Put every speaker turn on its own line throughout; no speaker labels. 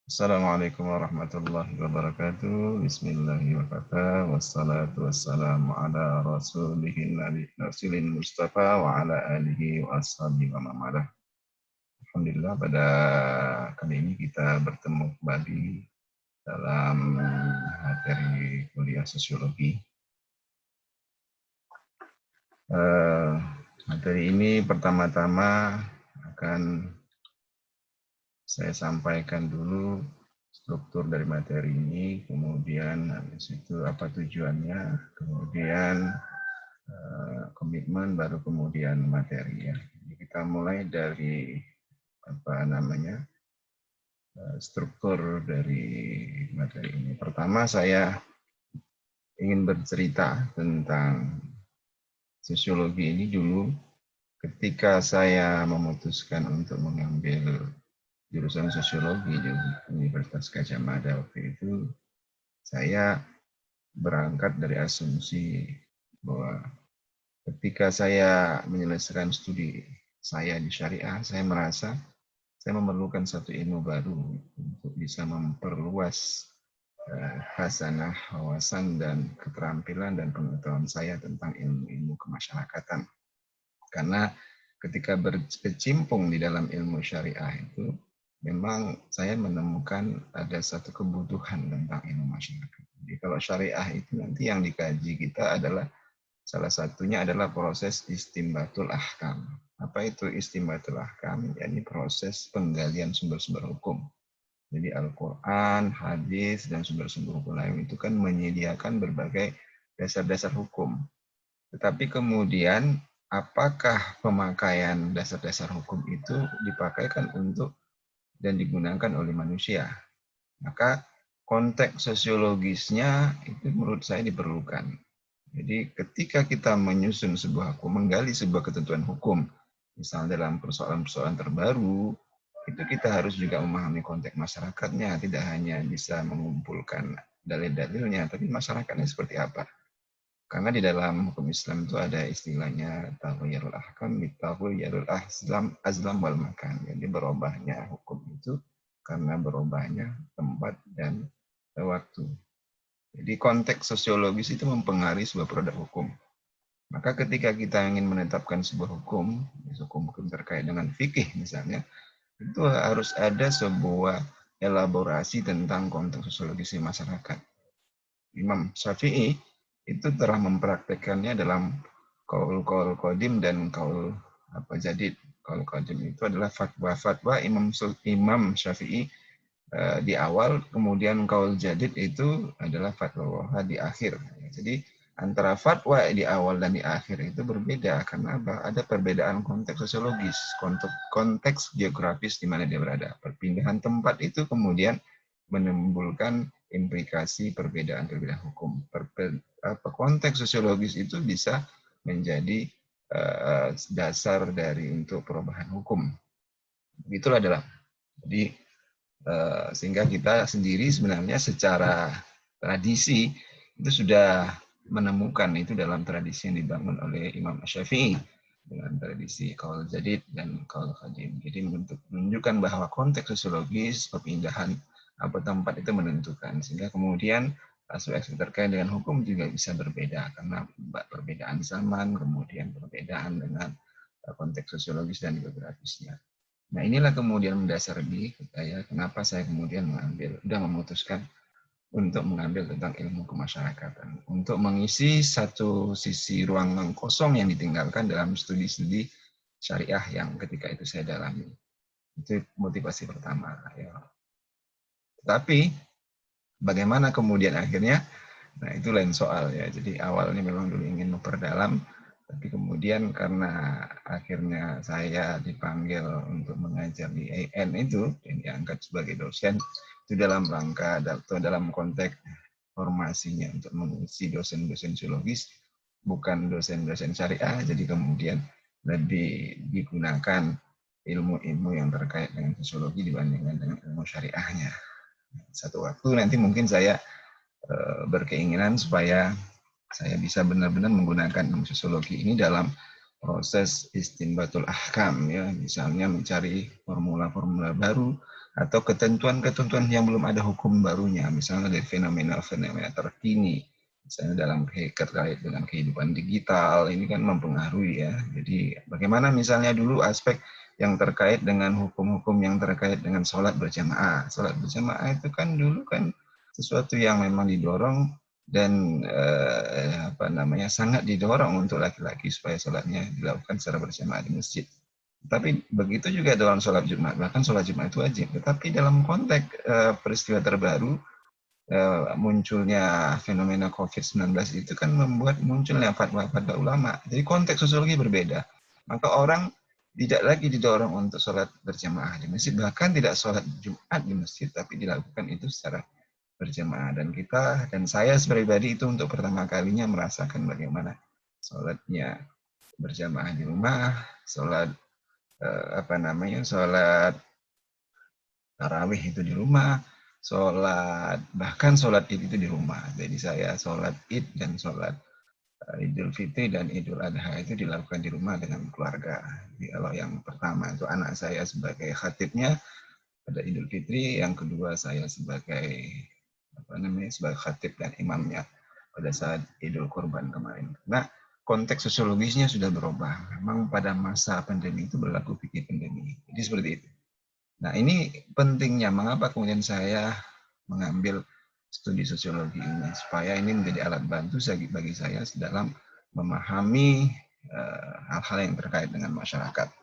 Assalamualaikum warahmatullahi wabarakatuh. Bismillahirrahmanirrahim. Wassalatu wassalamu ala rasulihin nabi rasulin mustafa wa ala alihi wa ashabihi wa man walah. Alhamdulillah pada kali ini kita bertemu kembali dalam materi kuliah sosiologi. Materi ini pertama-tama akan saya sampaikan dulu struktur dari materi ini, kemudian habis itu apa tujuannya, kemudian komitmen, baru kemudian materi ya. Jadi kita mulai dari apa namanya struktur dari materi ini. Pertama saya ingin bercerita tentang sosiologi ini dulu. Ketika saya memutuskan untuk mengambil jurusan sosiologi di Universitas Gadjah Mada waktu itu, saya berangkat dari asumsi bahwa ketika saya menyelesaikan studi saya di syariah, saya merasa saya memerlukan satu ilmu baru untuk bisa memperluas hasanah, wawasan, dan keterampilan dan pengetahuan saya tentang ilmu-ilmu kemasyarakatan. Karena ketika berkecimpung di dalam ilmu syariah itu, memang saya menemukan ada satu kebutuhan tentang ilmu masyarakat. Jadi kalau syariah itu nanti yang dikaji kita adalah salah satunya adalah proses istimbatul ahkam. Apa itu istimbatul ahkam? Yakni proses penggalian sumber-sumber hukum. Jadi Al-Quran, hadis, dan sumber-sumber hukum lain itu kan menyediakan berbagai dasar-dasar hukum. Tetapi kemudian apakah pemakaian dasar-dasar hukum itu dipakaikan untuk dan digunakan oleh manusia? Maka konteks sosiologisnya itu menurut saya diperlukan. Jadi ketika kita menyusun sebuah hukum, menggali sebuah ketentuan hukum, misalnya dalam persoalan-persoalan terbaru, itu kita harus juga memahami konteks masyarakatnya, tidak hanya bisa mengumpulkan dalil-dalilnya, tapi masyarakatnya seperti apa. Karena di dalam hukum Islam itu ada istilahnya taghayyurul ahkam bitaghayyurul azlam wal makan. Jadi berubahnya hukum itu karena berubahnya tempat dan waktu. Jadi konteks sosiologis itu mempengaruhi sebuah produk hukum. Maka ketika kita ingin menetapkan sebuah hukum terkait dengan fikih misalnya, itu harus ada sebuah elaborasi tentang konteks sosiologis masyarakat. Imam Syafi'i itu telah mempraktekannya dalam kaul qadim dan kaul jadid. Kaul qadim itu adalah fatwa Imam Syafi'i di awal, kemudian kaul jadid itu adalah fatwa di akhir. Jadi antara fatwa di awal dan di akhir itu berbeda karena ada perbedaan konteks sosiologis, konteks geografis di mana dia berada. Perpindahan tempat itu kemudian menimbulkan implikasi perbedaan-perbedaan hukum. Konteks sosiologis itu bisa menjadi dasar dari untuk perubahan hukum. Itulah dalam. Jadi sehingga kita sendiri sebenarnya secara tradisi itu sudah menemukan itu dalam tradisi yang dibangun oleh Imam Syafi'i dengan tradisi qaul jadid dan qaul qadim. Jadi menunjukkan bahwa konteks sosiologis perpindahan tempat itu menentukan, sehingga kemudian aspek terkait dengan hukum juga bisa berbeda karena perbedaan zaman, kemudian perbedaan dengan konteks sosiologis dan geografisnya. Nah, inilah kemudian mendasari saya kenapa saya kemudian memutuskan untuk mengambil tentang ilmu kemasyarakatan, untuk mengisi satu sisi ruang kosong yang ditinggalkan dalam studi-studi syariah yang ketika itu saya dalami. Itu motivasi pertama. Ya. Tapi bagaimana kemudian akhirnya? Nah, itu lain soal ya. Jadi awalnya memang dulu ingin memperdalam, tapi kemudian karena akhirnya saya dipanggil untuk mengajar di AN itu, dan diangkat sebagai dosen, itu dalam rangka atau dalam konteks formasinya untuk mengisi dosen-dosen sosiologis, bukan dosen-dosen syariah, jadi kemudian lebih digunakan ilmu-ilmu yang terkait dengan sosiologi dibandingkan dengan ilmu syariahnya. Satu waktu nanti mungkin saya berkeinginan supaya saya bisa benar-benar menggunakan ilmu sosiologi ini dalam proses istinbatul ahkam, ya, misalnya mencari formula-formula baru atau ketentuan-ketentuan yang belum ada hukum barunya, misalnya dari fenomena-fenomena terkini, misalnya dalam terkait dengan kehidupan digital, ini kan mempengaruhi, ya. Jadi bagaimana misalnya dulu aspek yang terkait dengan hukum-hukum yang terkait dengan sholat berjamaah. Sholat berjamaah itu kan dulu kan sesuatu yang memang didorong dan sangat didorong untuk laki-laki supaya sholatnya dilakukan secara berjamaah di masjid. Tapi begitu juga dalam sholat Jumat, bahkan sholat Jumat itu wajib. Tetapi dalam konteks peristiwa terbaru, munculnya fenomena COVID-19 itu kan membuat munculnya fatwa-fatwa ulama. Jadi konteks sosiologi berbeda. Maka orang tidak lagi didorong untuk sholat berjamaah di masjid, bahkan tidak sholat Jumat di masjid, tapi dilakukan itu secara berjamaah. Dan saya pribadi itu untuk pertama kalinya merasakan bagaimana sholatnya berjamaah di rumah, sholat sholat tarawih itu di rumah, bahkan sholat id itu di rumah. Jadi saya sholat id dan sholat Idul Fitri dan Idul Adha itu dilakukan di rumah dengan keluarga. Jadi kalau yang pertama itu anak saya sebagai khatibnya pada Idul Fitri, yang kedua saya sebagai sebagai khatib dan imamnya pada saat Idul Kurban kemarin. Nah, konteks sosiologisnya sudah berubah. Memang pada masa pandemi itu berlaku fikih pandemi. Jadi seperti itu. Nah, ini pentingnya mengapa kemudian saya mengambil studi sosiologi ini, supaya ini menjadi alat bantu bagi saya dalam memahami hal-hal yang terkait dengan masyarakat.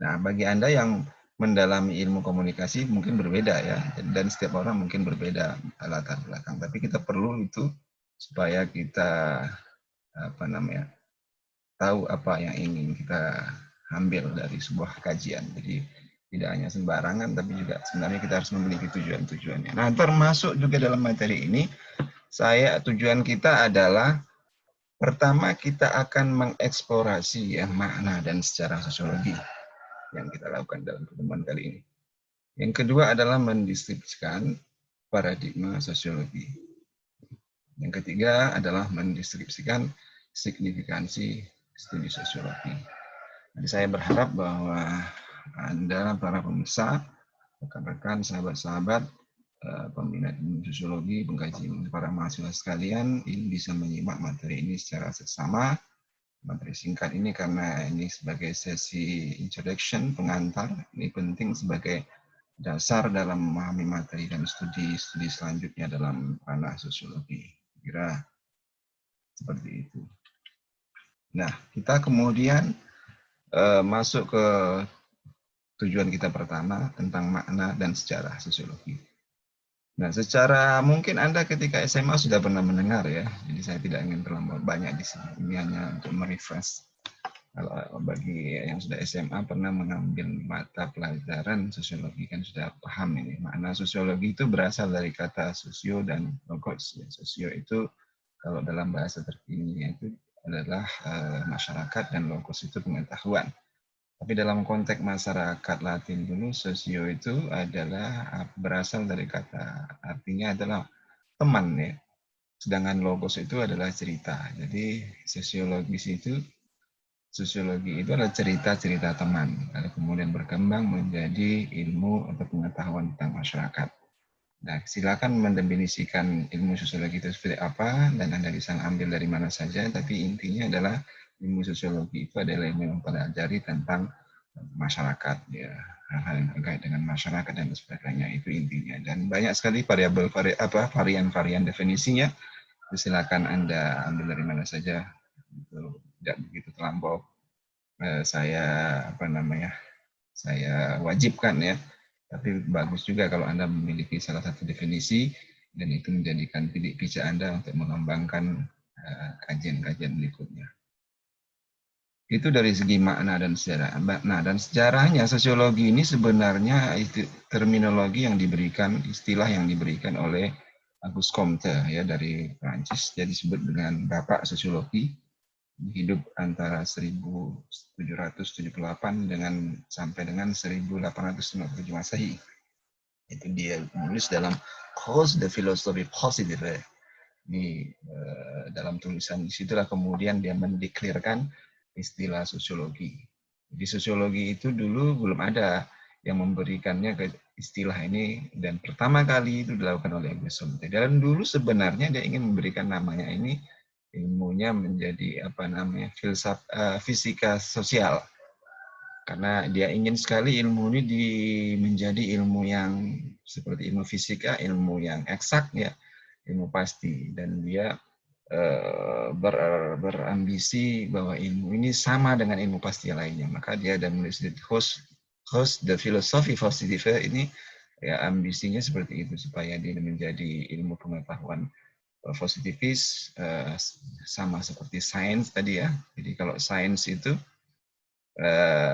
Nah, bagi Anda yang mendalami ilmu komunikasi mungkin berbeda, ya, dan setiap orang mungkin berbeda latar belakang, tapi kita perlu itu supaya kita tahu apa yang ingin kita ambil dari sebuah kajian. Jadi tidak hanya sembarangan, tapi juga sebenarnya kita harus memiliki tujuan-tujuannya. Nah, termasuk juga dalam materi ini, tujuan kita adalah pertama kita akan mengeksplorasi makna dan sejarah sosiologi yang kita lakukan dalam pertemuan kali ini. Yang kedua adalah mendeskripsikan paradigma sosiologi. Yang ketiga adalah mendeskripsikan signifikansi studi sosiologi. Jadi saya berharap bahwa Anda, para pemirsa, rekan-rekan, sahabat-sahabat, peminat ilmu sosiologi, pengkaji, para mahasiswa sekalian, ini bisa menyimak materi ini secara seksama. Materi singkat ini karena ini sebagai sesi introduction, pengantar, ini penting sebagai dasar dalam memahami materi dan studi selanjutnya dalam ranah sosiologi. Kira seperti itu. Nah, kita kemudian masuk ke tujuan kita pertama tentang makna dan sejarah sosiologi. Nah, secara mungkin Anda ketika SMA sudah pernah mendengar, ya, jadi saya tidak ingin terlalu banyak di sini. Ini hanya untuk merefresh. Kalau bagi yang sudah SMA pernah mengambil mata pelajaran sosiologi kan sudah paham ini. Makna sosiologi itu berasal dari kata sosio dan logos. Sosio itu kalau dalam bahasa terkini itu adalah masyarakat, dan logos itu pengetahuan. Tapi dalam konteks masyarakat Latin dulu, sosio itu adalah berasal dari kata, artinya adalah teman, ya. Sedangkan logos itu adalah cerita. Jadi sosiologi itu adalah cerita-cerita teman, lalu kemudian berkembang menjadi ilmu atau pengetahuan tentang masyarakat. Nah, silakan mendefinisikan ilmu sosiologi itu seperti apa, dan Anda bisa ambil dari mana saja, tapi intinya adalah ilmu sosiologi itu adalah ilmu yang mempelajari tentang masyarakat, ya, hal-hal yang terkait dengan masyarakat dan sebagainya, itu intinya. Dan banyak sekali varian-varian definisinya. Silakan Anda ambil dari mana saja, itu tidak begitu terlampau saya wajibkan, ya. Tapi bagus juga kalau Anda memiliki salah satu definisi dan itu menjadikan bidik pijak Anda untuk mengembangkan kajian-kajian berikutnya. Itu dari segi makna dan sejarah. Nah, dan sejarahnya sosiologi ini sebenarnya terminologi yang diberikan, istilah yang diberikan oleh Auguste Comte, ya, dari Prancis. Jadi disebut dengan Bapak Sosiologi. Hidup antara 1778 sampai dengan 1857 Masehi. Itu dia menulis dalam Cause de philosophie positive. Ini dalam tulisan disitulah kemudian dia mendeklirkan istilah sosiologi. Di sosiologi itu dulu belum ada yang memberikannya ke istilah ini, dan pertama kali itu dilakukan oleh Auguste Comte. Dan dulu sebenarnya dia ingin memberikan namanya ini, ilmunya menjadi apa namanya, fisika sosial, karena dia ingin sekali ilmu ini menjadi ilmu yang seperti ilmu fisika, ilmu yang eksak ya, ilmu pasti. Dan dia berambisi bahwa ilmu ini sama dengan ilmu pasti yang lainnya. Maka dia ada menulis Host the Philosophy Positive ini, ya ambisinya seperti itu, supaya dia menjadi ilmu pengetahuan positivis, sama seperti sains tadi ya. Jadi kalau sains itu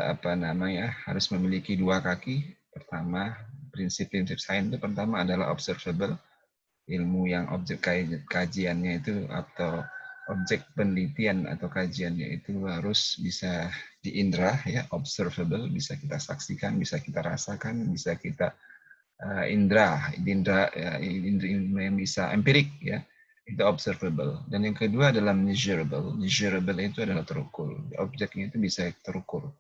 apa namanya, harus memiliki dua kaki. Pertama, prinsip-prinsip sains itu pertama adalah observable, ilmu yang objek kajiannya itu atau objek penelitian atau kajiannya itu harus bisa diindra ya, observable, bisa kita saksikan, bisa kita rasakan, bisa kita indra yang bisa empirik ya, itu observable. Dan yang kedua adalah measurable. Measurable itu adalah terukur, objeknya itu bisa terukur.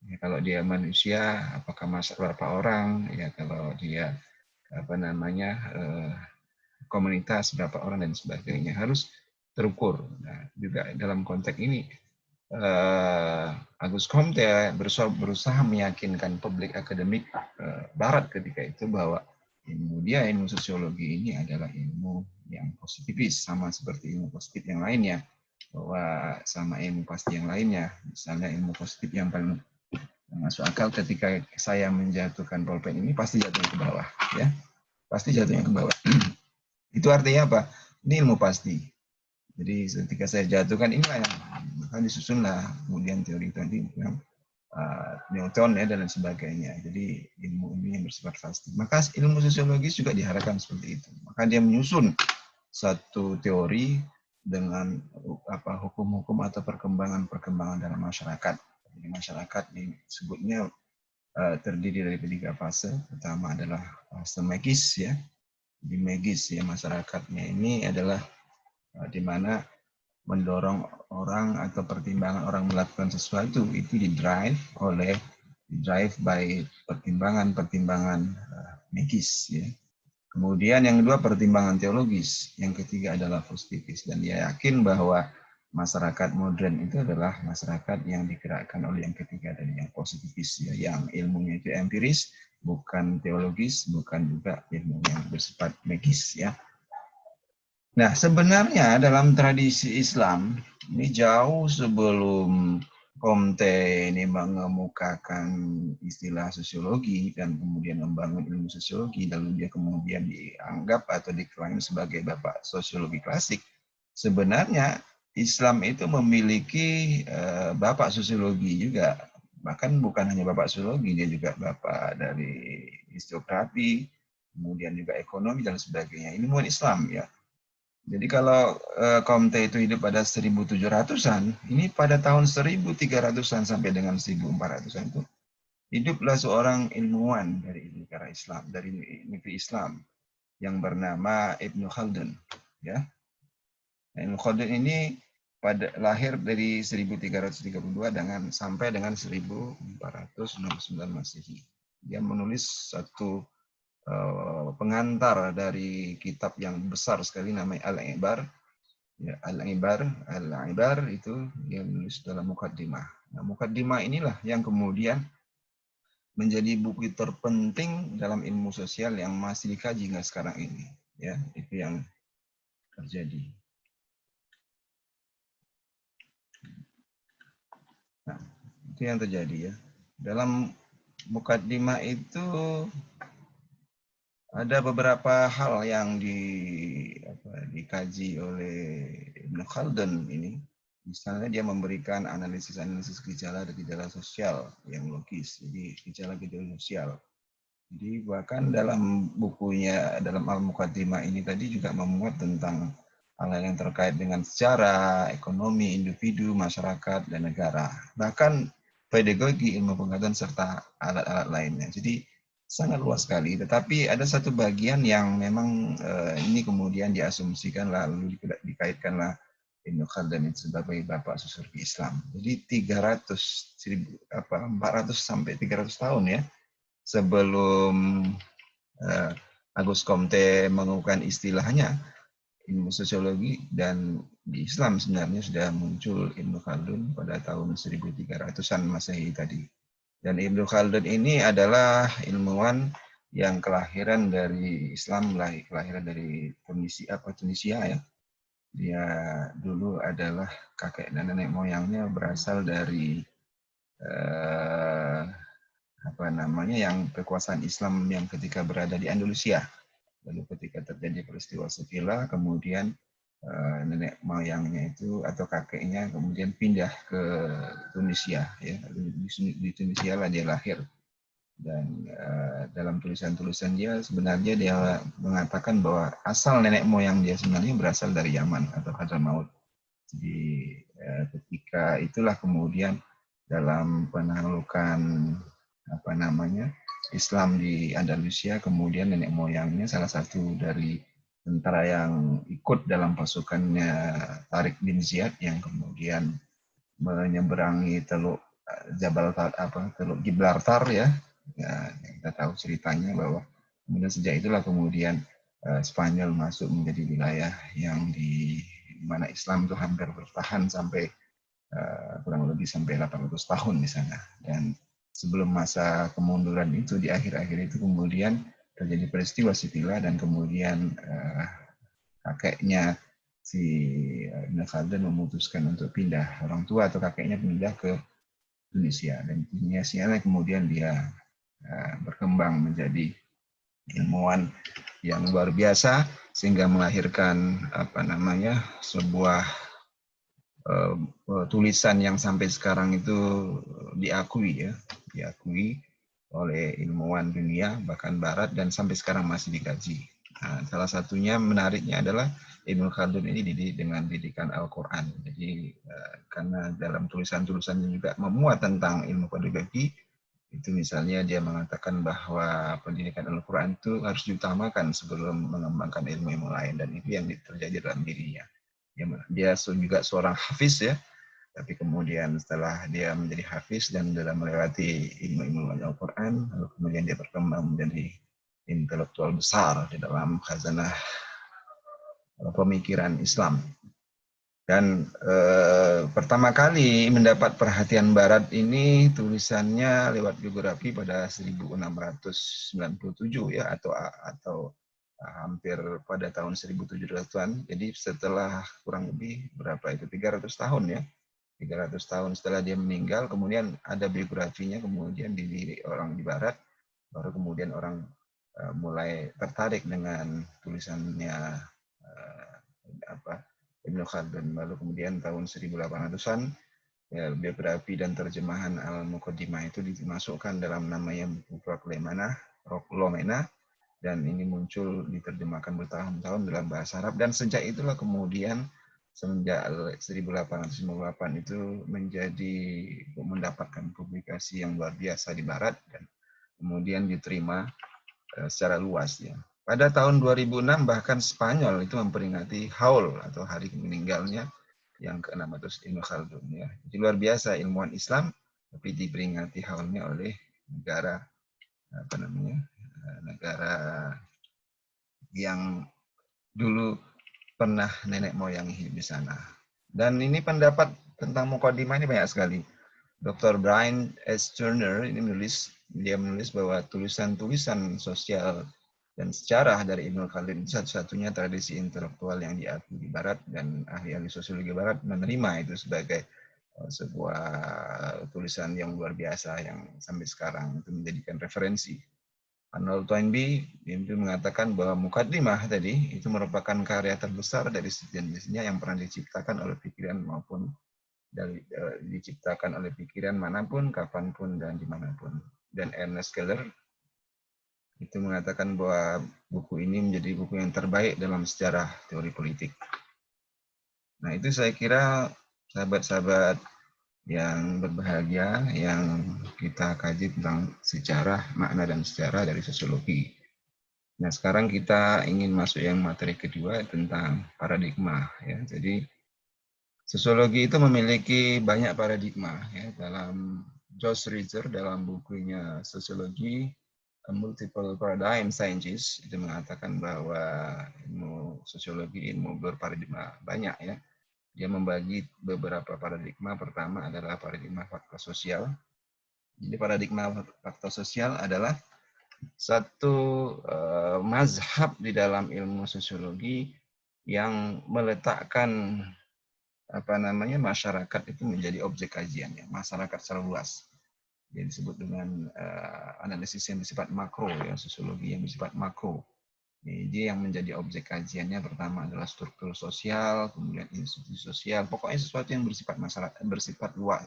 Ya, kalau dia manusia, apakah berapa orang ya, kalau dia apa namanya komunitas berapa orang dan sebagainya, harus terukur. Nah, juga dalam konteks ini Auguste Comte berusaha meyakinkan publik akademik Barat ketika itu bahwa ilmu sosiologi ini adalah ilmu yang positivis, sama seperti ilmu positif yang lainnya, bahwa sama ilmu pasti yang lainnya. Misalnya ilmu positif yang paling masuk akal, ketika saya menjatuhkan pulpen ini pasti jatuhnya ke bawah ya, pasti jatuhnya ke bawah. Itu artinya apa? Ini ilmu pasti. Jadi ketika saya jatuhkan inilah yang akan disusunlah kemudian teori tadi yang Newton ya dan sebagainya. Jadi ilmu ini yang bersifat pasti. Maka ilmu sosiologis juga diharapkan seperti itu. Maka dia menyusun satu teori dengan apa hukum-hukum atau perkembangan dalam masyarakat. Jadi masyarakat disebutnya terdiri dari tiga fase. Pertama adalah fase magis ya. Di magis ya, masyarakatnya ini adalah di mana mendorong orang atau pertimbangan orang melakukan sesuatu itu didrive by pertimbangan magis ya. Kemudian yang kedua pertimbangan teologis, yang ketiga adalah positifis, dan dia yakin bahwa masyarakat modern itu adalah masyarakat yang digerakkan oleh yang ketiga dari yang positifis ya, yang ilmunya itu empiris, bukan teologis, bukan juga ilmu yang bersifat magis ya. Nah, sebenarnya dalam tradisi Islam, ini jauh sebelum Comte ini mengemukakan istilah sosiologi dan kemudian membangun ilmu sosiologi, lalu dia kemudian dianggap atau diklaim sebagai bapak sosiologi klasik. Sebenarnya Islam itu memiliki bapak sosiologi juga, bahkan bukan hanya bapak sosiologi, dia juga bapak dari historiografi, kemudian juga ekonomi dan sebagainya. Ilmuwan Islam ya. Jadi kalau Comte itu hidup pada 1700-an, ini pada tahun 1300-an sampai dengan 1400-an itu hiduplah seorang ilmuwan dari negara Islam, dari negeri Islam yang bernama Ibnu Khaldun, ya. Nah, Ibnu Khaldun ini lahir dari 1332 sampai dengan 1469 Masehi. Dia menulis satu pengantar dari kitab yang besar sekali namanya Al-Ibar. Ya, Al-Ibar itu dia menulis dalam Muqaddimah. Nah, Muqaddimah inilah yang kemudian menjadi buku terpenting dalam ilmu sosial yang masih dikaji hingga sekarang ini. Ya, itu yang terjadi. Nah, itu yang terjadi ya. Dalam Muqaddimah itu ada beberapa hal yang dikaji oleh Ibnu Khaldun ini. Misalnya dia memberikan analisis gejala sosial yang logis. Jadi gejala-gejala sosial. Jadi bahkan dalam bukunya, dalam Al-Muqaddimah ini tadi juga memuat tentang hal yang terkait dengan sejarah, ekonomi, individu, masyarakat, dan negara. Bahkan pedagogi, ilmu pengetahuan, serta alat-alat lainnya. Jadi sangat luas sekali, tetapi ada satu bagian yang memang ini kemudian diasumsikan lalu dikaitkanlah Ibnu Khaldun itu sebagai bapak sosiologi Islam. Jadi 400 sampai 300 tahun ya sebelum Auguste Comte mengungkapkan istilahnya ilmu sosiologi, dan di Islam sebenarnya sudah muncul Ibnu Khaldun pada tahun 1300-an Masehi tadi. Dan Ibnu Khaldun ini adalah ilmuwan yang kelahiran dari Islam, kelahiran dari Tunisia ya. Dia dulu adalah kakek dan nenek moyangnya berasal dari yang kekuasaan Islam yang ketika berada di Andalusia. Lalu ketika terjadi peristiwa Sevilla, kemudian nenek moyangnya itu atau kakeknya kemudian pindah ke Tunisia ya. Di Tunisia lah dia lahir. Dan dalam tulisan-tulisan dia sebenarnya dia mengatakan bahwa asal nenek moyang dia sebenarnya berasal dari Yaman atau Hadramaut. Jadi ketika itulah kemudian dalam penaklukan Islam di Andalusia, kemudian nenek moyangnya salah satu dari tentara yang ikut dalam pasukannya Tariq bin Ziyad yang kemudian menyeberangi Teluk Gibraltar ya. Ya, kita tahu ceritanya bahwa kemudian sejak itulah kemudian Spanyol masuk menjadi wilayah yang di mana Islam itu hampir bertahan sampai kurang lebih sampai 800 tahun di sana. Dan sebelum masa kemunduran itu di akhir-akhir itu kemudian terjadi peristiwa Sivilla dan kemudian kakeknya si Ibnu Khaldun memutuskan untuk pindah, orang tua atau kakeknya pindah ke Tunisia, dan Tunisia kemudian dia berkembang menjadi ilmuwan yang luar biasa sehingga melahirkan sebuah tulisan yang sampai sekarang itu diakui oleh ilmuwan dunia bahkan barat dan sampai sekarang masih dikaji. Nah, salah satunya menariknya adalah Ibnu Khaldun ini dididik dengan didikan Al-Quran. Jadi karena dalam tulisan-tulisannya juga memuat tentang ilmu pedagogi, itu misalnya dia mengatakan bahwa pendidikan Al-Quran itu harus diutamakan sebelum mengembangkan ilmu-ilmu lain, dan itu yang terjadi dalam dirinya. Dia juga seorang hafiz ya, tapi kemudian setelah dia menjadi hafiz dan dalam melewati ilmu-ilmu Al-Quran, lalu kemudian dia berkembang menjadi intelektual besar di dalam khazanah pemikiran Islam. Dan pertama kali mendapat perhatian Barat ini tulisannya lewat biografi pada 1697 ya, atau hampir pada tahun 1700-an. Jadi setelah kurang lebih 300 tahun ya. 300 tahun setelah dia meninggal, kemudian ada biografinya, kemudian dilirik orang di Barat, baru kemudian orang mulai tertarik dengan tulisannya Ibnu Khaldun. Lalu kemudian tahun 1800-an ya, biografi dan terjemahan Al-Muqaddimah itu dimasukkan dalam namanya buku Proklomena, dan ini muncul diterjemahkan bertahun-tahun dalam bahasa Arab, dan sejak itulah kemudian semenjak 1858 itu mendapatkan publikasi yang luar biasa di Barat dan kemudian diterima secara luas ya. Pada tahun 2006 bahkan Spanyol itu memperingati Haul atau hari meninggalnya yang ke-600 Ibnu Khaldun ya. Jadi luar biasa ilmuwan Islam tapi diperingati haulnya oleh negara negara yang dulu pernah nenek moyang hidup di sana. Dan ini pendapat tentang Muqaddimah ini banyak sekali. Dr. Brian S. Turner ini menulis bahwa tulisan-tulisan sosial dan sejarah dari Ibnu Khaldun itu satu-satunya tradisi intelektual yang diakui di Barat, dan ahli-ahli sosiologi Barat menerima itu sebagai sebuah tulisan yang luar biasa yang sampai sekarang itu menjadikan referensi. Arnold Toynbee itu mengatakan bahwa Muqaddimah tadi itu merupakan karya terbesar dari sejenisnya yang pernah diciptakan oleh pikiran maupun diciptakan oleh pikiran manapun, kapanpun, dan dimanapun. Dan Ernest Keller itu mengatakan bahwa buku ini menjadi buku yang terbaik dalam sejarah teori politik. Nah, itu saya kira sahabat-sahabat yang berbahagia yang kita kaji tentang sejarah, makna dan sejarah dari sosiologi. Nah, sekarang kita ingin masuk yang materi kedua tentang paradigma ya. Jadi Sosiologi itu memiliki banyak paradigma ya. Dalam Josh Ritzer dalam bukunya Sosiologi Multiple Paradigm Sciences itu mengatakan bahwa ilmu sosiologi ilmu berparadigma banyak ya. Dia membagi beberapa paradigma. Pertama adalah paradigma fakta sosial. Jadi paradigma fakta sosial adalah satu mazhab di dalam ilmu sosiologi yang meletakkan masyarakat itu menjadi objek kajiannya, masyarakat secara luas. Yang disebut dengan analisis yang bersifat makro ya, sosiologi yang bersifat makro. Jadi yang menjadi objek kajiannya pertama adalah struktur sosial, kemudian institusi sosial, pokoknya sesuatu yang bersifat masyarakat, bersifat luar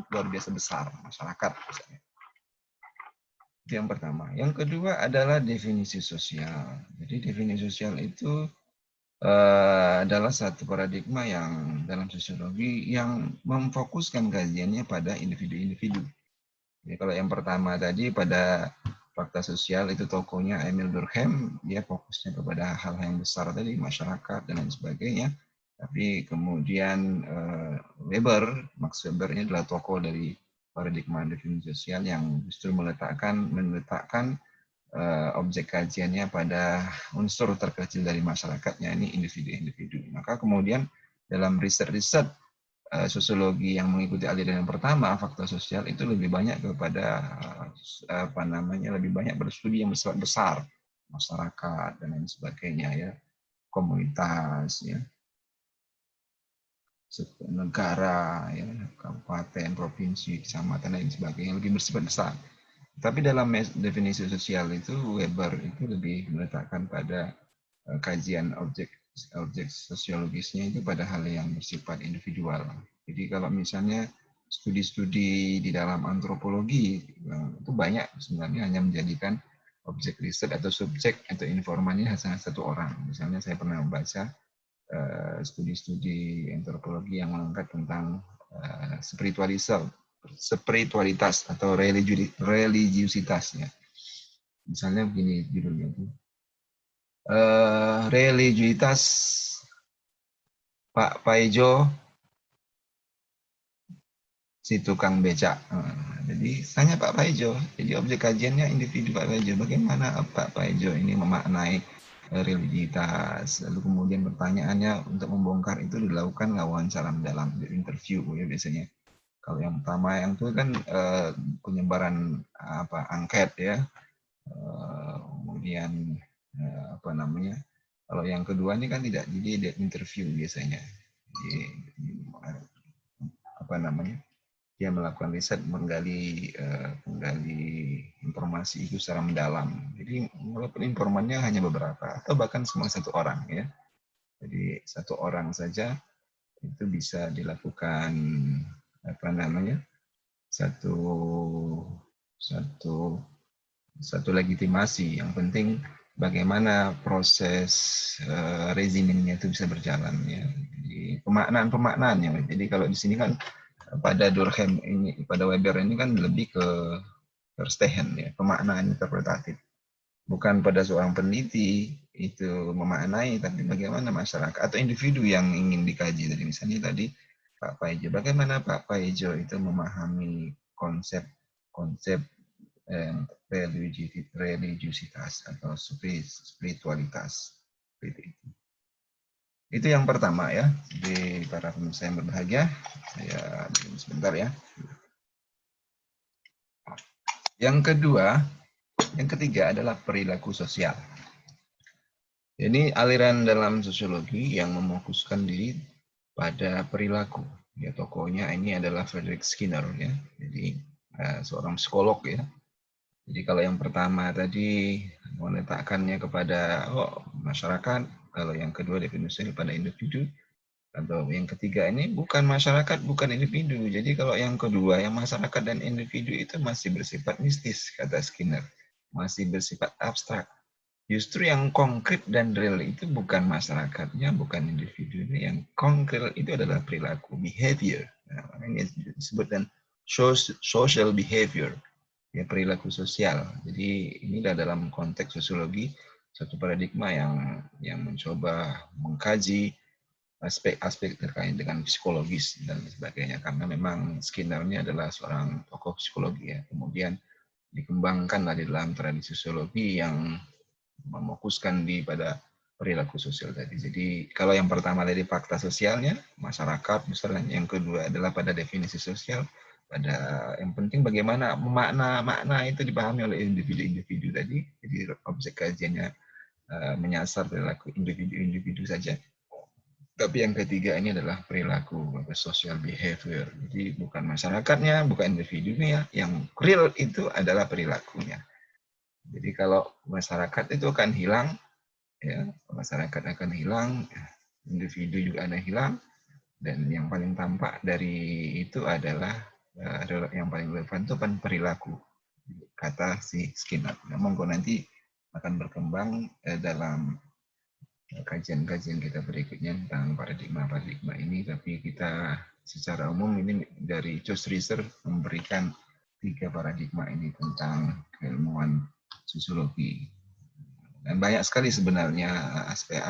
biasa besar, masyarakat misalnya. Itu yang pertama. Yang kedua adalah definisi sosial. Jadi definisi sosial itu adalah satu paradigma yang dalam sosiologi yang memfokuskan kajiannya pada individu-individu. Jadi kalau yang pertama tadi pada fakta sosial itu tokohnya Emil Durkheim, dia fokusnya kepada hal-hal yang besar tadi, masyarakat dan lain sebagainya. Tapi kemudian Weber, Max Weber ini adalah tokoh dari paradigma definisi sosial yang justru meletakkan objek kajiannya pada unsur terkecil dari masyarakatnya, ini individu-individu. Maka kemudian dalam riset-riset sosiologi yang mengikuti aliran yang pertama, fakta sosial itu lebih banyak kepada lebih banyak berstudi yang bersifat besar, masyarakat dan lain sebagainya ya, komunitas ya, negara ya, kabupaten, provinsi, kecamatan dan lain sebagainya, lebih bersifat besar. Tapi dalam definisi sosial itu Weber itu lebih meletakkan pada kajian objek sosiologisnya itu pada hal yang bersifat individual. Jadi kalau misalnya studi-studi di dalam antropologi itu banyak sebenarnya hanya menjadikan objek riset atau subjek atau informannya hanya satu orang. Misalnya saya pernah membaca studi-studi antropologi yang mengangkat tentang spiritualitas atau religiusitasnya. Misalnya begini judulnya itu. Religiusitas Pak Paijo si tukang becak. Jadi tanya Pak Paijo. Jadi objek kajiannya individu Pak Paijo. Bagaimana Pak Paijo ini memaknai religiusitas. Lalu kemudian pertanyaannya untuk membongkar itu dilakukan wawancara mendalam, interview ya biasanya. Kalau yang pertama yang itu kan penyebaran angket ya, kemudian kalau yang kedua ini kan tidak, jadi dia interview biasanya. Jadi, dia melakukan riset, menggali informasi itu secara mendalam. Jadi walaupun informannya hanya beberapa atau bahkan semua satu orang ya. Jadi satu orang saja itu bisa dilakukan satu legitimasi. Yang penting bagaimana proses reasoningnya itu bisa berjalan ya. Jadi pemaknaan-pemaknaannya. Jadi kalau di sini kan pada Durkheim ini, pada Weber ini kan lebih ke Verstehen ya, pemaknaan interpretatif. Bukan pada seorang peneliti itu memaknai, tapi bagaimana masyarakat atau individu yang ingin dikaji. Jadi misalnya tadi Pak Paijo, bagaimana Pak Paijo itu memahami konsep religiusitas atau spiritualitas. Itu yang pertama ya. Jadi para pemirsa yang berbahagia, saya sebentar ya. Yang ketiga adalah perilaku sosial. Ini aliran dalam sosiologi yang memfokuskan diri pada perilaku. Ya, tokohnya ini adalah Frederick Skinner ya. Jadi seorang psikolog ya. Jadi kalau yang pertama tadi meletakkannya kepada masyarakat, kalau yang kedua definisinya pada individu, atau yang ketiga ini bukan masyarakat, bukan individu. Jadi kalau yang kedua, yang masyarakat dan individu itu masih bersifat mistis, kata Skinner. Masih bersifat abstrak. Justru yang konkret dan real itu bukan masyarakatnya, bukan individunya. Yang konkret itu adalah perilaku, behavior. Nah, ini disebutkan social behavior. Ya, perilaku sosial. Jadi inilah dalam konteks sosiologi satu paradigma yang mencoba mengkaji aspek-aspek terkait dengan psikologis dan sebagainya, karena memang Skinner ini adalah seorang tokoh psikologi ya. Kemudian dikembangkanlah di dalam tradisi sosiologi yang mefokuskan pada perilaku sosial tadi. Jadi kalau yang pertama dari fakta sosialnya, masyarakat misalnya, yang kedua adalah pada definisi sosial, pada yang penting bagaimana makna itu dipahami oleh individu-individu tadi. Jadi objek kajiannya menyasar perilaku individu-individu saja. Tapi yang ketiga ini adalah perilaku atau social behavior. Jadi bukan masyarakatnya, bukan individunya, yang real itu adalah perilakunya. Jadi kalau masyarakat itu akan hilang, ya, masyarakat akan hilang, individu juga ada hilang, dan yang paling tampak dari itu adalah yang paling relevan itu kan perilaku, kata si Skinner. Namun nanti akan berkembang dalam kajian-kajian kita berikutnya tentang paradigma ini, tapi kita secara umum ini dari Josh Research memberikan 3 paradigma ini tentang keilmuan sosiologi. Dan banyak sekali sebenarnya aspek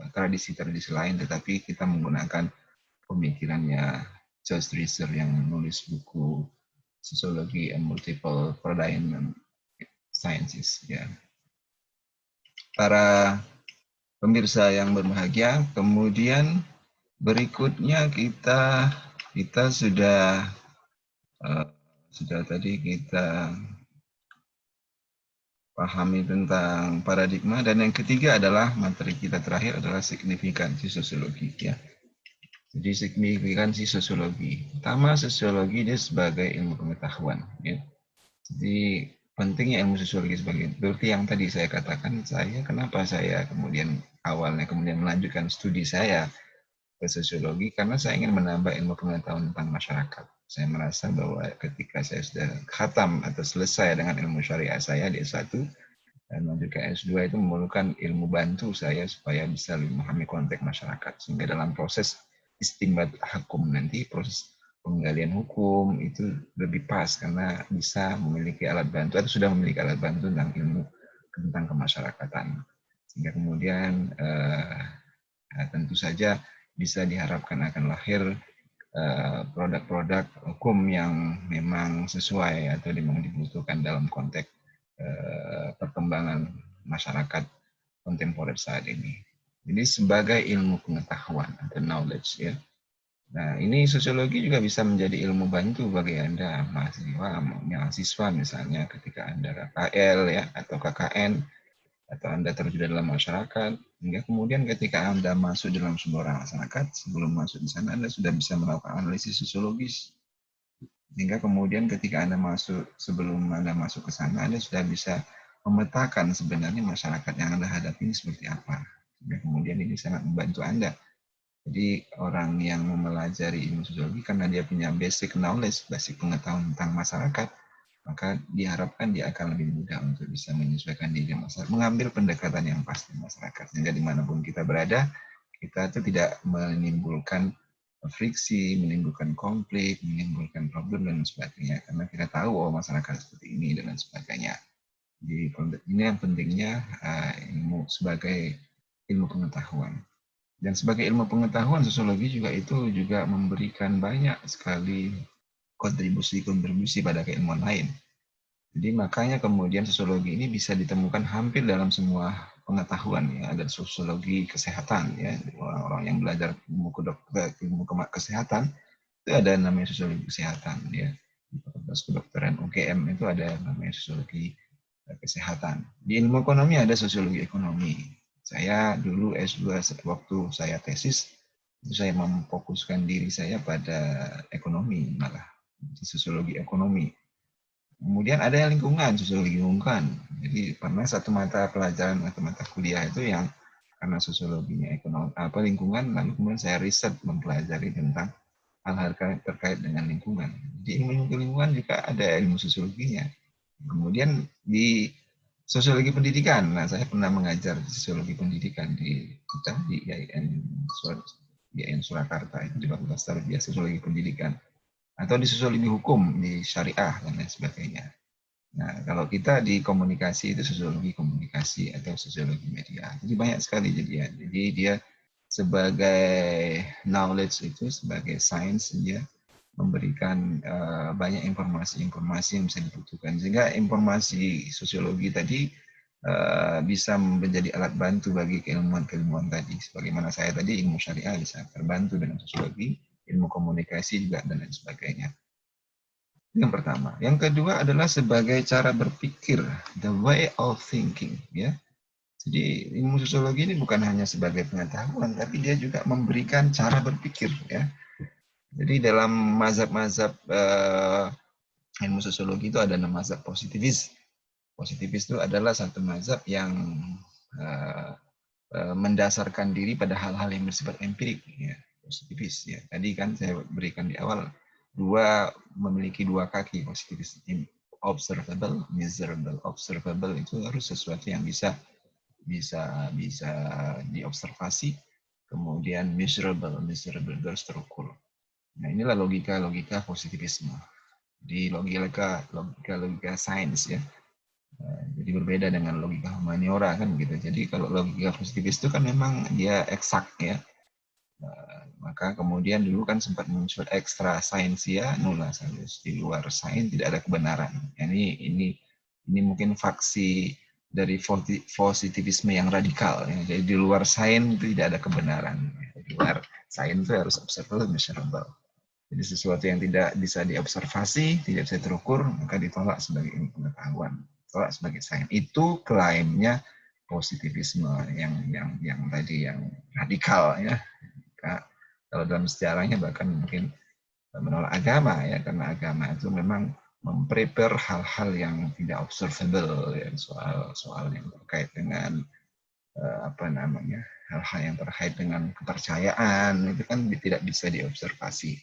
tradisi-tradisi lain, tetapi kita menggunakan pemikirannya Josh Research yang menulis buku Sociology and Multiple Paradigm Sciences. Ya. Para pemirsa yang berbahagia, kemudian berikutnya kita sudah tadi kita pahami tentang paradigma, dan yang ketiga adalah materi kita terakhir adalah signifikansi sosiologi ya. Jadi signifikansi sosiologi. Pertama, sosiologi dia sebagai ilmu pengetahuan ya. Jadi pentingnya ilmu sosiologi seperti yang tadi saya katakan, kenapa saya kemudian melanjutkan studi saya ke sosiologi, karena saya ingin menambah ilmu pengetahuan tentang masyarakat. Saya merasa bahwa ketika saya sudah khatam atau selesai dengan ilmu syariah saya di S1 dan melanjutkan S2 itu memerlukan ilmu bantu saya supaya bisa lebih memahami konteks masyarakat, sehingga dalam proses istinbat hukum nanti, proses penggalian hukum itu lebih pas karena bisa memiliki alat bantu atau sudah memiliki alat bantu tentang ilmu tentang kemasyarakatan, sehingga kemudian tentu saja bisa diharapkan akan lahir produk-produk hukum yang memang sesuai atau memang dibutuhkan dalam konteks perkembangan masyarakat kontemporer saat ini. Jadi sebagai ilmu pengetahuan atau knowledge ya. Nah, ini sosiologi juga bisa menjadi ilmu bantu bagi Anda mahasiswa misalnya ketika Anda KKL ya atau KKN atau Anda terjun dalam masyarakat, hingga kemudian ketika Anda masuk dalam sebuah masyarakat, sebelum masuk di sana Anda sudah bisa melakukan analisis sosiologis. Hingga kemudian ketika sebelum Anda masuk ke sana, Anda sudah bisa memetakan sebenarnya masyarakat yang Anda hadapi ini seperti apa. Hingga kemudian ini sangat membantu Anda. Jadi orang yang mempelajari ilmu sosiologi karena dia punya basic knowledge, basic pengetahuan tentang masyarakat, maka diharapkan dia akan lebih mudah untuk bisa menyesuaikan diri dengan masyarakat, mengambil pendekatan yang pas di masyarakat, sehingga dimanapun kita berada, kita itu tidak menimbulkan friksi, menimbulkan konflik, menimbulkan problem dan sebagainya, karena kita tahu bahwa masyarakat seperti ini dan sebagainya. Jadi ini yang pentingnya ilmu sebagai ilmu pengetahuan. Dan sebagai ilmu pengetahuan, sosiologi juga memberikan banyak sekali kontribusi pada keilmuan lain. Jadi makanya kemudian sosiologi ini bisa ditemukan hampir dalam semua pengetahuan ya. Ada sosiologi kesehatan ya, orang-orang yang belajar ilmu kesehatan itu ada namanya sosiologi kesehatan ya. Di Fakultas Kedokteran UGM itu ada namanya sosiologi kesehatan. Di ilmu ekonomi ada sosiologi ekonomi. Saya dulu S2 waktu saya tesis, itu saya memfokuskan diri saya pada ekonomi malah, di sosiologi ekonomi. Kemudian ada yang lingkungan, sosiologi lingkungan. Jadi pernah satu mata pelajaran atau mata kuliah itu yang karena sosiologinya ekonomi lingkungan, lalu kemudian saya riset mempelajari tentang hal-hal terkait dengan lingkungan. Di ilmu lingkungan juga ada ilmu sosiologinya. Kemudian di sosiologi pendidikan, nah saya pernah mengajar sosiologi pendidikan di IAIN Surakarta itu di Fakultas Tarbiyah Sosiologi Pendidikan, atau di sosiologi hukum di syariah dan lain sebagainya. Nah kalau kita di komunikasi itu sosiologi komunikasi atau sosiologi media, jadi banyak sekali jadi dia sebagai knowledge itu, sebagai science, dia memberikan banyak informasi-informasi yang bisa dibutuhkan. Sehingga informasi sosiologi tadi bisa menjadi alat bantu bagi keilmuan-keilmuan tadi. Sebagaimana saya tadi, ilmu syariah bisa terbantu dengan sosiologi, ilmu komunikasi juga, dan lain sebagainya. Yang pertama. Yang kedua adalah sebagai cara berpikir, the way of thinking. Ya. Jadi ilmu sosiologi ini bukan hanya sebagai pengetahuan, tapi dia juga memberikan cara berpikir. Ya. Jadi dalam mazhab-mazhab ilmu sosiologi itu ada mazhab positivis. Positivis itu adalah satu mazhab yang mendasarkan diri pada hal-hal yang bersifat empirik, ya, positivis. Ya. Tadi kan saya berikan di awal, memiliki dua kaki, positivis. Observable, measurable. Observable itu harus sesuatu yang bisa diobservasi, kemudian measurable harus terukur. Nah, inilah logika positivisme. Di logika sains, ya. Jadi berbeda dengan logika humaniora kan gitu. Jadi kalau logika positivis itu kan memang dia eksak, ya. Maka kemudian dulu kan sempat muncul ekstra sainsia, nulla salus. Di luar sains tidak ada kebenaran. Ini mungkin faksi dari positivisme yang radikal. Ya. Jadi di luar sains itu tidak ada kebenaran. Di luar sains itu harus observable, measurable. Jadi sesuatu yang tidak bisa diobservasi, tidak bisa terukur, maka ditolak sebagai ilmu pengetahuan, ditolak sebagai sains. Itu klaimnya positivisme yang tadi yang radikal, ya. Kalau dalam sejarahnya bahkan mungkin menolak agama, ya, karena agama itu memang memprepare hal-hal yang tidak observable, ya, soal yang terkait dengan hal-hal yang terkait dengan kepercayaan itu kan tidak bisa diobservasi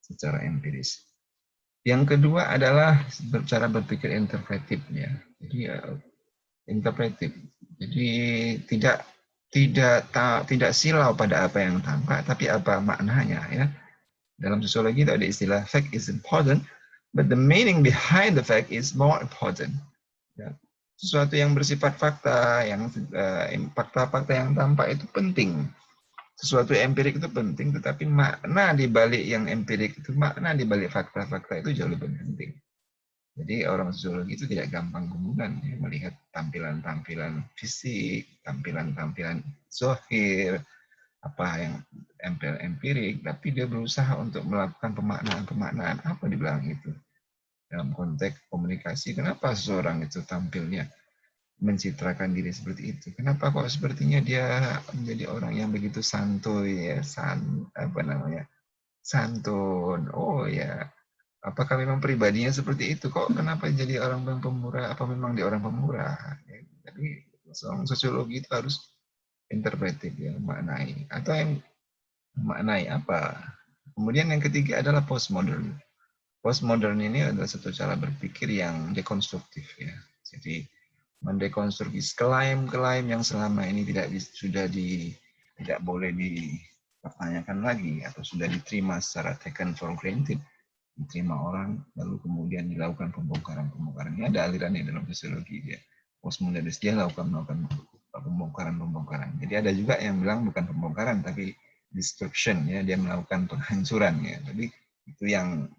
secara empiris. Yang kedua adalah cara berpikir interpretif, ya. Jadi interpretif. Jadi tidak silau pada apa yang tampak, tapi apa maknanya, ya. Dalam sosiologi itu ada istilah fact is important, but the meaning behind the fact is more important. Ya. Sesuatu yang bersifat fakta, yang fakta-fakta yang tampak itu penting. Sesuatu empirik itu penting, tetapi makna di balik yang empirik itu, makna di balik fakta-fakta itu jauh lebih penting. Jadi orang sosiologi itu tidak gampang kemudian, ya, melihat tampilan-tampilan fisik, tampilan-tampilan zahir, apa yang empirik, tapi dia berusaha untuk melakukan pemaknaan apa di belakang itu. Dalam konteks komunikasi, kenapa seseorang itu tampilnya mencitrakan diri seperti itu? Kenapa kok sepertinya dia menjadi orang yang begitu santuy, ya, santun. Oh ya, apakah memang pribadinya seperti itu? Kok kenapa jadi orang yang pemurah? Apa memang dia orang pemurah? Ya, tapi seorang sosiologi itu harus interpretif, ya, maknai. Atau yang maknai apa? Kemudian yang ketiga adalah postmodern. Postmodern ini adalah satu cara berpikir yang dekonstruktif, ya. Jadi mendekonstruksi klaim-klaim yang selama ini tidak boleh dipertanyakan lagi atau sudah diterima secara taken for granted, diterima orang, lalu kemudian dilakukan pembongkaran. Ini ada alirannya dalam sosiologi, ya. Postmodernis dia lakukan pembongkaran. Jadi ada juga yang bilang bukan pembongkaran tapi destruction, ya, dia melakukan penghancuran, ya. Jadi itu yang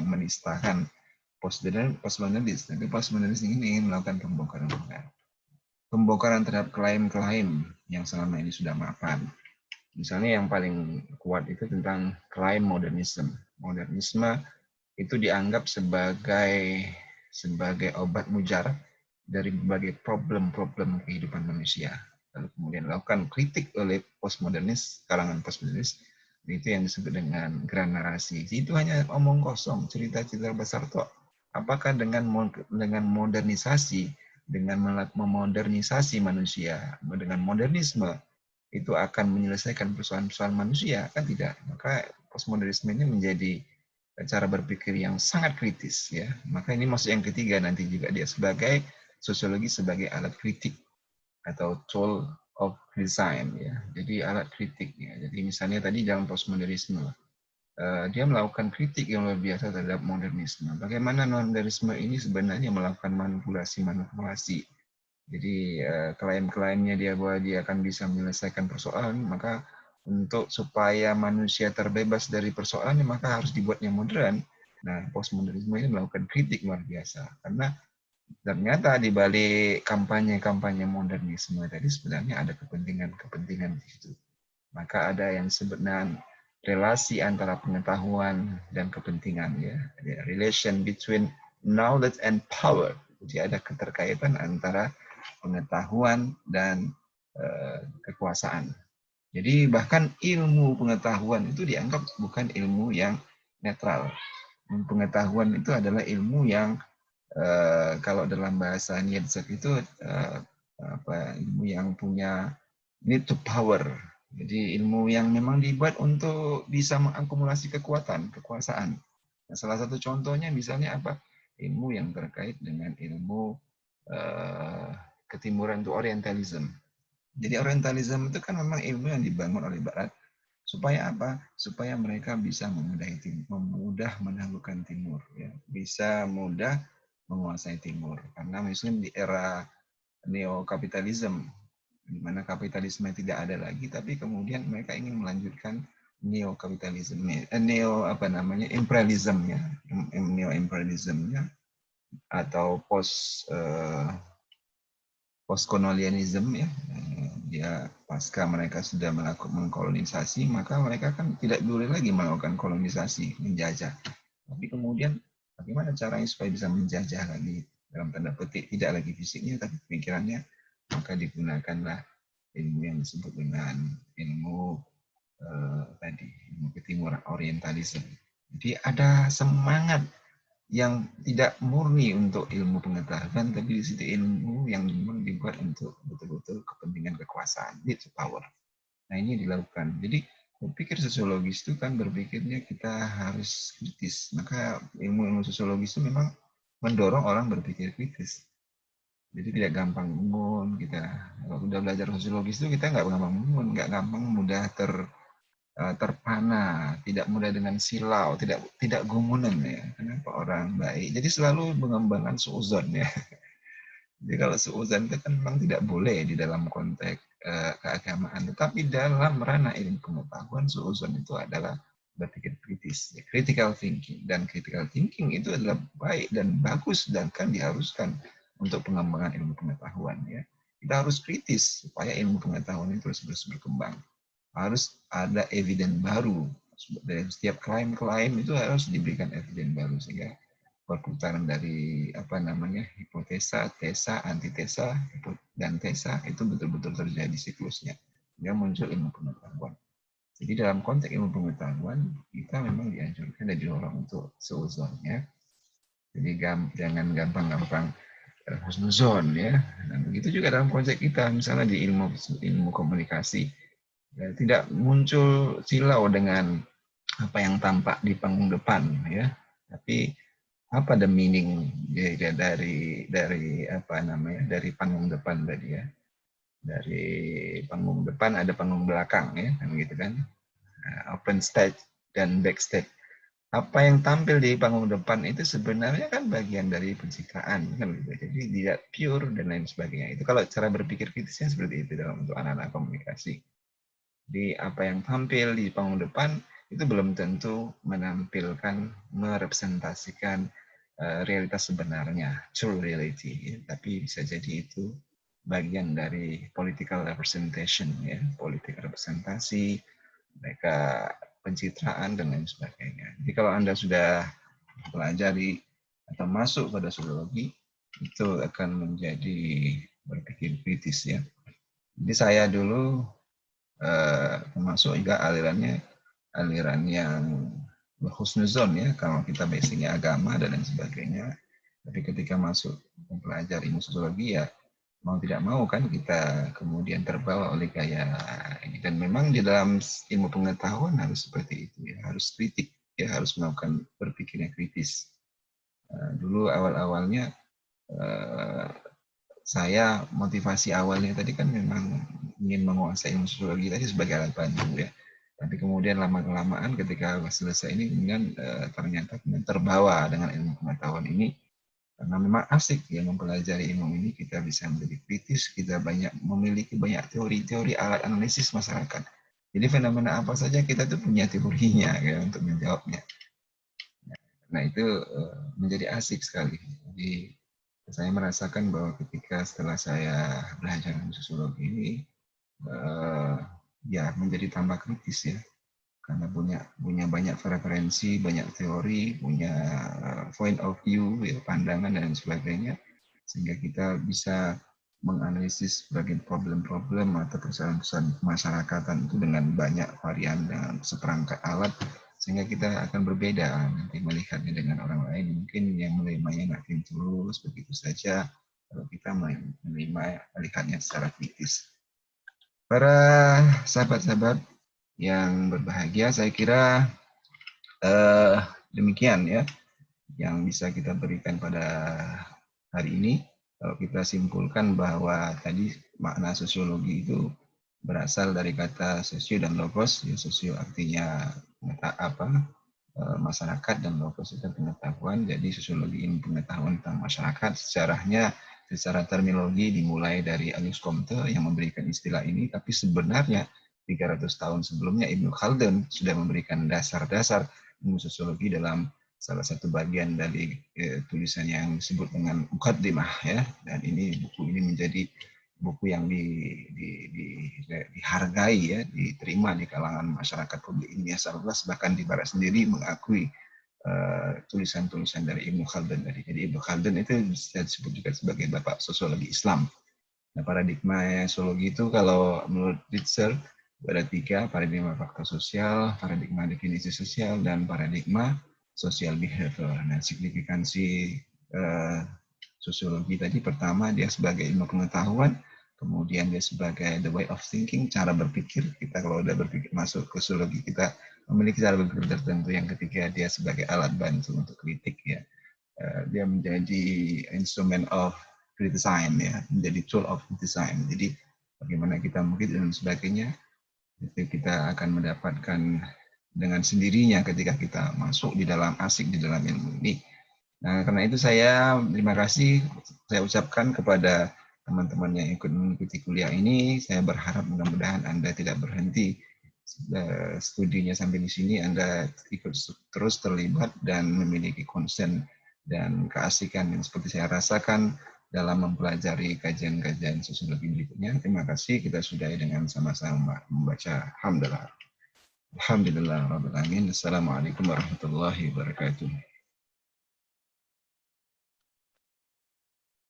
menistakan postmodernis. Tapi postmodernis ini melakukan pembongkaran terhadap klaim-klaim yang selama ini sudah mapan. Misalnya yang paling kuat itu tentang klaim modernisme. Modernisme itu dianggap sebagai obat mujarab dari berbagai problem-problem kehidupan manusia. Lalu kemudian dilakukan kritik oleh postmodernis, kalangan postmodernis, itu yang disebut dengan grand narasi. Itu hanya omong kosong, cerita-cerita besar tok. Apakah dengan modernisasi, dengan memodernisasi manusia, dengan modernisme, itu akan menyelesaikan persoalan-persoalan manusia? Kan tidak. Maka postmodernisme ini menjadi cara berpikir yang sangat kritis, ya. Maka ini masuk yang ketiga nanti juga, dia sebagai sosiologi sebagai alat kritik atau tool of design, ya. Jadi alat kritik, ya. Jadi misalnya tadi dalam postmodernisme, dia melakukan kritik yang luar biasa terhadap modernisme. Bagaimana modernisme ini sebenarnya melakukan manipulasi Jadi klaim-klaimnya dia bahwa dia akan bisa menyelesaikan persoalan, maka untuk supaya manusia terbebas dari persoalannya, maka harus dibuatnya modern. Nah, postmodernisme ini melakukan kritik luar biasa. Karena ternyata di balik kampanye-kampanye modernisme tadi sebenarnya ada kepentingan-kepentingan di situ. Maka ada yang disebut dengan relasi antara pengetahuan dan kepentingan, ya. Relation between knowledge and power. Jadi ada keterkaitan antara pengetahuan dan kekuasaan. Jadi bahkan ilmu pengetahuan itu dianggap bukan ilmu yang netral. Pengetahuan itu adalah ilmu yang kalau dalam bahasa Nietzsche itu ilmu yang punya need to power. Jadi ilmu yang memang dibuat untuk bisa mengakumulasi kekuasaan. Nah, salah satu contohnya misalnya apa? Ilmu yang terkait dengan ilmu ketimuran itu Orientalism. Jadi Orientalism itu kan memang ilmu yang dibangun oleh Barat supaya apa? Supaya mereka bisa memudah menaklukkan Timur, ya. Bisa mudah menguasai Timur. Karena misalnya di era neokapitalisme, di mana kapitalisme tidak ada lagi, tapi kemudian mereka ingin melanjutkan neokapitalisme, imperialismenya, neo-imperialismenya, atau postkolonialisme, ya. Dia pasca mereka sudah melakukan mengkolonisasi, maka mereka kan tidak boleh lagi melakukan kolonisasi, menjajah. Tapi kemudian bagaimana caranya supaya bisa menjajah lagi, dalam tanda petik, tidak lagi fisiknya tapi pemikirannya, maka digunakanlah ilmu yang disebut dengan ilmu ilmu ketimuran Orientalisme. Jadi ada semangat yang tidak murni untuk ilmu pengetahuan, tapi di situ ilmu yang memang dibuat untuk betul-betul kepentingan kekuasaan, need to power. Nah, ini dilakukan. Jadi berpikir sosiologis itu kan berpikirnya kita harus kritis. Maka ilmu-ilmu sosiologis itu memang mendorong orang berpikir kritis. Jadi tidak gampang mengun. Kita kalau udah belajar sosiologis itu kita nggak gampang mengun, nggak gampang mudah terpana, tidak mudah dengan silau, tidak gumunan, ya. Kenapa orang baik? Jadi selalu mengembangkan suuzon, ya. Jadi kalau suuzon itu kan memang tidak boleh di dalam konteks keagamaan, tetapi dalam ranah ilmu pengetahuan suuzon itu adalah berpikir kritis, ya. Critical thinking, dan critical thinking itu adalah baik dan bagus dan kan diharuskan untuk pengembangan ilmu pengetahuan, ya. Kita harus kritis supaya ilmu pengetahuan itu terus berkembang. Harus ada eviden baru dari setiap klaim-klaim, itu harus diberikan eviden baru sehingga perputaran dari hipotesa, tesa, antitesa, dan tesa itu betul-betul terjadi siklusnya sehingga muncul ilmu pengetahuan. Jadi dalam konteks ilmu pengetahuan kita memang dianjurkan dan didorong untuk seuzonnya. Jadi jangan gampang-gampang husnuzon, ya. Nah, begitu juga dalam konteks kita misalnya di ilmu komunikasi. Ya, tidak muncul silau dengan apa yang tampak di panggung depan, ya. Tapi apa the meaning dari panggung depan tadi, ya. Dari panggung depan ada panggung belakang, ya, kan gitu kan. Open stage dan backstage. Apa yang tampil di panggung depan itu sebenarnya kan bagian dari pencitraan, kan gitu. Jadi tidak pure dan lain sebagainya. Itu kalau cara berpikir kritisnya seperti itu dalam untuk anak-anak komunikasi. Di apa yang tampil di panggung depan itu belum tentu merepresentasikan realitas sebenarnya, true reality, ya. Tapi bisa jadi itu bagian dari political representation, ya, politik representasi, mereka pencitraan dan lain sebagainya. Jadi kalau Anda sudah pelajari atau masuk pada sosiologi, itu akan menjadi berpikir kritis, ya. Jadi saya dulu termasuk juga aliran yang berhusnuzon, ya, kalau kita basicnya agama dan lain sebagainya. Tapi ketika masuk mempelajari ilmu sosiologi, ya mau tidak mau kan kita kemudian terbawa oleh gaya ini. Dan memang di dalam ilmu pengetahuan harus seperti itu, ya, harus kritik, ya, harus melakukan berpikirnya kritis. Dulu awal-awalnya saya motivasi awalnya tadi kan memang ingin menguasai ilmu sosiologi tadi sebagai alat bantu, ya. Tapi kemudian lama-kelamaan ketika selesai ini kemudian ternyata terbawa dengan ilmu pengetahuan ini Karena memang asik ya mempelajari ilmu ini, kita bisa menjadi kritis, kita memiliki banyak teori-teori alat analisis masyarakat. Jadi fenomena apa saja kita tuh punya teorinya ya untuk menjawabnya. Nah itu menjadi asik sekali. Jadi saya merasakan bahwa ketika setelah saya belajar sosiologi ini, ya menjadi tambah kritis ya, karena punya banyak referensi, banyak teori, punya point of view, ya, pandangan dan sebagainya, sehingga kita bisa menganalisis berbagai problem-problem atau persoalan-persoalan kemasyarakatan itu dengan banyak varian dan seperangkat alat, sehingga kita akan berbeda nanti melihatnya dengan orang lain. Mungkin yang menerimanya nggak tulus begitu saja, kalau kita melihatnya secara kritis. Para sahabat-sahabat yang berbahagia, saya kira demikian ya yang bisa kita berikan pada hari ini. Kalau kita simpulkan bahwa tadi makna sosiologi itu berasal dari kata sosio dan logos. Ya, sosio artinya masyarakat dan logos itu pengetahuan. Jadi sosiologi ini pengetahuan tentang masyarakat. Secara terminologi dimulai dari Auguste Comte yang memberikan istilah ini, tapi sebenarnya 300 tahun sebelumnya Ibnu Khaldun sudah memberikan dasar-dasar ilmu sosiologi dalam salah satu bagian dari tulisan yang disebut dengan Muqaddimah ya, dan buku ini menjadi buku yang dihargai ya, diterima di kalangan masyarakat publik Indonesia, bahkan di Barat sendiri mengakui tulisan-tulisan dari Ibnu Khaldun tadi. Jadi Ibnu Khaldun itu bisa disebut juga sebagai bapak sosiologi Islam. Nah, paradigma sosiologi itu kalau menurut Ritzer ada 3, paradigma faktor sosial, paradigma definisi sosial, dan paradigma social behavior. Nah, signifikansi sosiologi tadi, pertama dia sebagai ilmu pengetahuan, kemudian dia sebagai the way of thinking, cara berpikir. Kita kalau udah berpikir masuk ke sosiologi, kita memiliki cara berpikir tertentu. Yang ketiga, dia sebagai alat bantu untuk kritik ya. Dia menjadi instrument of design ya, menjadi tool of design. Jadi bagaimana kita mungkin dan sebagainya, itu kita akan mendapatkan dengan sendirinya ketika kita masuk di dalam ilmu ini. Nah, karena itu saya terima kasih saya ucapkan kepada teman-teman yang ikut mengikuti kuliah ini. Saya berharap mudah-mudahan Anda tidak berhenti studinya sampai di sini, Anda ikut terus terlibat dan memiliki konsen dan keasikan yang seperti saya rasakan dalam mempelajari kajian-kajian sosiologi berikutnya. Terima kasih, kita sudahi dengan sama-sama membaca Alhamdulillah. Alhamdulillah Rabbil Alamin. Assalamualaikum warahmatullahi wabarakatuh.